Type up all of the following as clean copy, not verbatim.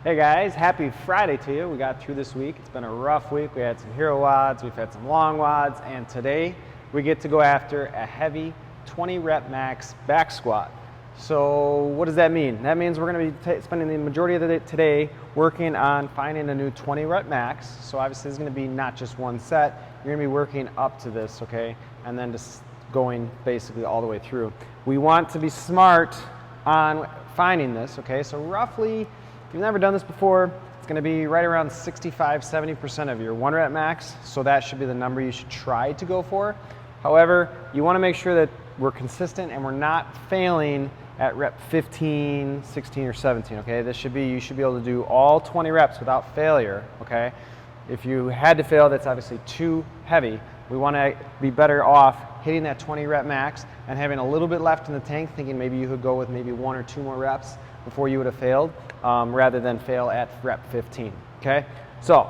Hey guys, happy Friday to you. We got through this week. It's been a rough week. We had some hero wads, we've had some long wads, and today we get to go after a heavy 20 rep max back squat. So what does that mean? That means we're going to be spending the majority of the day today working on finding a new 20 rep max. So obviously it's going to be not just one set. You're going to be working up to this, okay? And then just going basically all the way through. We want to be smart on finding this, okay? So roughly, if you've never done this before, it's going to be right around 65-70% of your 1 rep max, so that should be the number you should try to go for. However, you want to make sure that we're consistent and we're not failing at rep 15, 16, or 17, okay? You should be able to do all 20 reps without failure, okay? If you had to fail, that's obviously too heavy. We want to be better off hitting that 20 rep max and having a little bit left in the tank, thinking maybe you could go with maybe 1 or 2 more reps before you would have failed, rather than fail at rep 15, okay? So,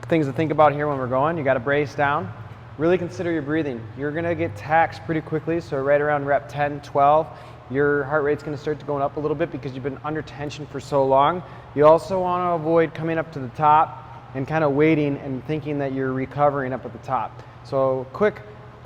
things to think about here when we're going. You got to brace down. Really consider your breathing. You're going to get taxed pretty quickly, so right around rep 10, 12, your heart rate's going to start to go up a little bit because you've been under tension for so long. You also want to avoid coming up to the top and kind of waiting and thinking that you're recovering up at the top. So quick,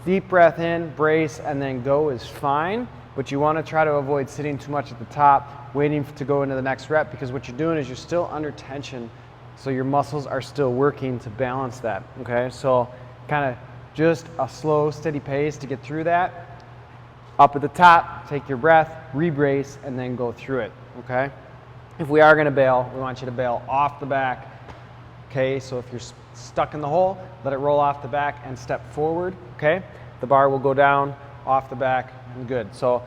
deep breath in, brace, and then go is fine. But you want to try to avoid sitting too much at the top, waiting to go into the next rep, because what you're doing is you're still under tension, so your muscles are still working to balance that, okay? So kind of just a slow, steady pace to get through that. Up at the top, take your breath, re-brace, and then go through it, okay? If we are going to bail, we want you to bail off the back, okay? So if you're stuck in the hole, let it roll off the back and step forward, okay? The bar will go down, off the back, and good. So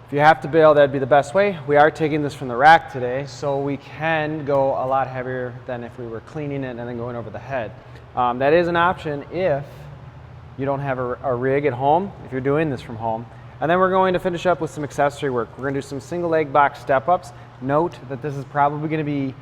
if you have to bail, that'd be the best way. We are taking this from the rack today, so we can go a lot heavier than if we were cleaning it and then going over the head. That is an option if you don't have a rig at home, if you're doing this from home. And then we're going to finish up with some accessory work. We're going to do some single leg box step-ups. Note that this is probably going to be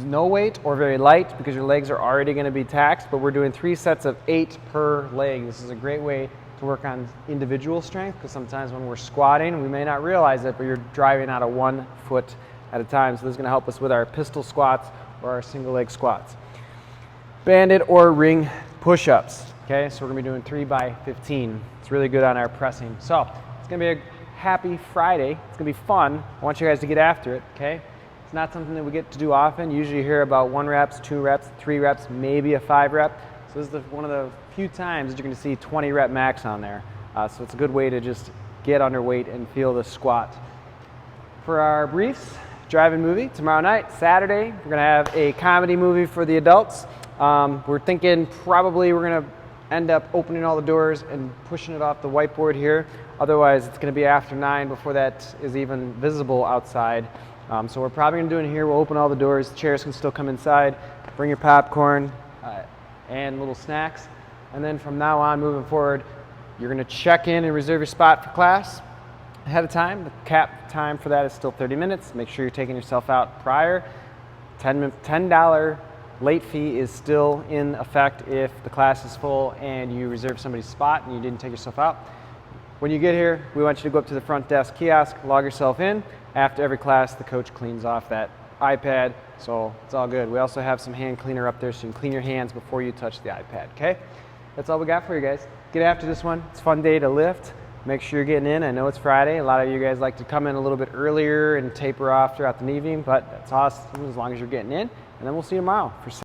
no weight or very light because your legs are already going to be taxed, but we're doing 3 sets of 8 per leg. This is a great way to work on individual strength, because sometimes when we're squatting, we may not realize it, but you're driving out of 1 foot at a time. So this is going to help us with our pistol squats or our single leg squats. Banded or ring push-ups. Okay, so we're going to be doing 3 by 15. It's really good on our pressing. So it's going to be a happy Friday. It's going to be fun. I want you guys to get after it, okay? It's not something that we get to do often. Usually you hear about 1 reps, 2 reps, 3 reps, maybe a 5 rep. So this is one of the few times that you're going to see 20 rep max on there. So it's a good way to just get underweight and feel the squat. For our briefs, drive-in movie tomorrow night, Saturday. We're going to have a comedy movie for the adults. We're thinking probably we're going to end up opening all the doors and pushing it off the whiteboard here. Otherwise, it's going to be after 9 before that is even visible outside. So we're probably going to do it here. We'll open all the doors. The chairs can still come inside. Bring your popcorn and little snacks. And then from now on, moving forward, you're going to check in and reserve your spot for class ahead of time. The cap time for that is still 30 minutes. Make sure you're taking yourself out prior. $10 late fee is still in effect if the class is full and you reserve somebody's spot and you didn't take yourself out. When you get here, we want you to go up to the front desk kiosk, log yourself in. After every class, the coach cleans off that iPad, so it's all good. We also have some hand cleaner up there so you can clean your hands before you touch the iPad, okay? That's all we got for you guys. Get after this one. It's a fun day to lift. Make sure you're getting in. I know it's Friday. A lot of you guys like to come in a little bit earlier and taper off throughout the evening, but that's awesome as long as you're getting in. And then we'll see you tomorrow for